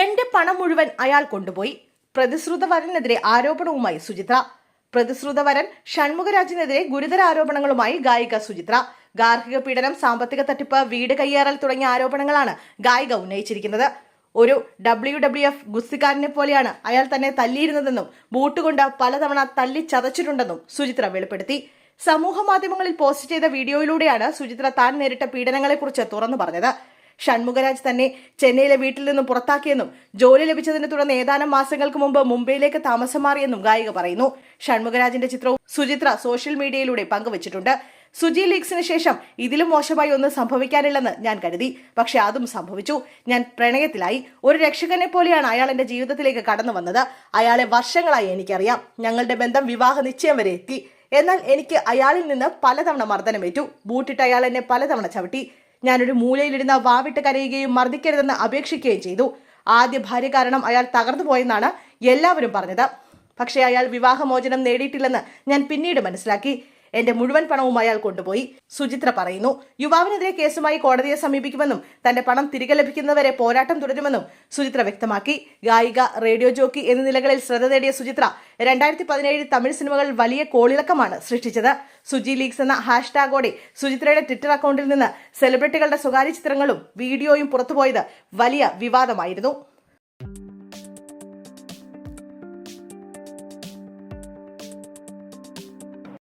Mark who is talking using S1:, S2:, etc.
S1: എന്റെ പണം മുഴുവൻ അയാൾ കൊണ്ടുപോയി. പ്രതിശ്രുതവരനെതിരെ ആരോപണവുമായി സുചിത്ര. പ്രതിശ്രുതവരൻ ഷൺമുഖരാജിനെതിരെ ഗുരുതര ആരോപണങ്ങളുമായി ഗായിക സുചിത്ര. ഗാർഹിക പീഡനം, സാമ്പത്തിക തട്ടിപ്പ്, വീട് കയ്യേറൽ തുടങ്ങിയ ആരോപണങ്ങളാണ് ഗായിക ഉന്നയിച്ചിരിക്കുന്നത്. ഒരു WWF ഗുസ്തിക്കാരനെ പോലെയാണ് അയാൾ തന്നെ തല്ലിയിരുന്നതെന്നും ബൂട്ടുകൊണ്ട് പലതവണ തല്ലി ചതച്ചിട്ടുണ്ടെന്നും സുചിത്ര വെളിപ്പെടുത്തി. സമൂഹ മാധ്യമങ്ങളിൽ പോസ്റ്റ് ചെയ്ത വീഡിയോയിലൂടെയാണ് സുചിത്ര താൻ നേരിട്ട പീഡനങ്ങളെക്കുറിച്ച് തുറന്നു പറഞ്ഞത്. ഷൺമുഖരാജ് തന്നെ ചെന്നൈയിലെ വീട്ടിൽ നിന്നും പുറത്താക്കിയെന്നും ജോലി ലഭിച്ചതിനെ തുടർന്ന് ഏതാനും മാസങ്ങൾക്ക് മുമ്പ് മുംബൈയിലേക്ക് താമസം മാറിയെന്നും ഗായിക പറയുന്നു. ഷൺമുഖരാജിന്റെ ചിത്രവും സുചിത്ര സോഷ്യൽ മീഡിയയിലൂടെ പങ്കുവച്ചിട്ടുണ്ട്. സുജി ലീക്സിന് ശേഷം ഇതിലും മോശമായി ഒന്നും സംഭവിക്കാനില്ലെന്ന് ഞാൻ കരുതി. പക്ഷെ അതും സംഭവിച്ചു. ഞാൻ പ്രണയത്തിലായി. ഒരു രക്ഷകനെ പോലെയാണ് അയാൾ എന്റെ ജീവിതത്തിലേക്ക് കടന്നു വന്നത്. അയാളെ വർഷങ്ങളായി എനിക്കറിയാം. ഞങ്ങളുടെ ബന്ധം വിവാഹ നിശ്ചയം വരെ എത്തി. എന്നാൽ എനിക്ക് അയാളിൽ നിന്ന് പലതവണ മർദ്ദനമേറ്റു. ബൂട്ടിട്ട് അയാൾ എന്നെ പലതവണ ചവിട്ടി. ഞാനൊരു മൂലയിലിരുന്ന വാവിട്ട് കരയുകയും മർദ്ദിക്കരുതെന്ന് അപേക്ഷിക്കുകയും ചെയ്തു. ആദ്യ ഭാര്യ കാരണം അയാൾ തകർന്നു പോയെന്നാണ് എല്ലാവരും പറഞ്ഞത്. പക്ഷേ അയാൾ വിവാഹമോചനം നേടിയിട്ടില്ലെന്ന് ഞാൻ പിന്നീട് മനസ്സിലാക്കി. എന്റെ മുഴുവൻ പണവും അയാൾ കൊണ്ടുപോയി, സുചിത്ര പറയുന്നു. യുവാവിനെതിരെ കേസുമായി കോടതിയെ സമീപിക്കുമെന്നും തന്റെ പണം തിരികെ ലഭിക്കുന്നവരെ പോരാട്ടം തുടരുമെന്നും സുചിത്ര വ്യക്തമാക്കി. ഗായിക, റേഡിയോ ജോക്കി എന്നീ നിലകളിൽ ശ്രദ്ധ നേടിയ സുചിത്ര 2017 തമിഴ് സിനിമകളിൽ വലിയ കോളിളക്കമാണ് സൃഷ്ടിച്ചത്. സുജി ലീക്സ് എന്ന ഹാഷ്ടാഗോടെ സുചിത്രയുടെ ട്വിറ്റർ അക്കൗണ്ടിൽ നിന്ന് സെലിബ്രിറ്റികളുടെ സ്വകാര്യ ചിത്രങ്ങളും വീഡിയോയും പുറത്തുപോയത് വലിയ വിവാദമായിരുന്നു.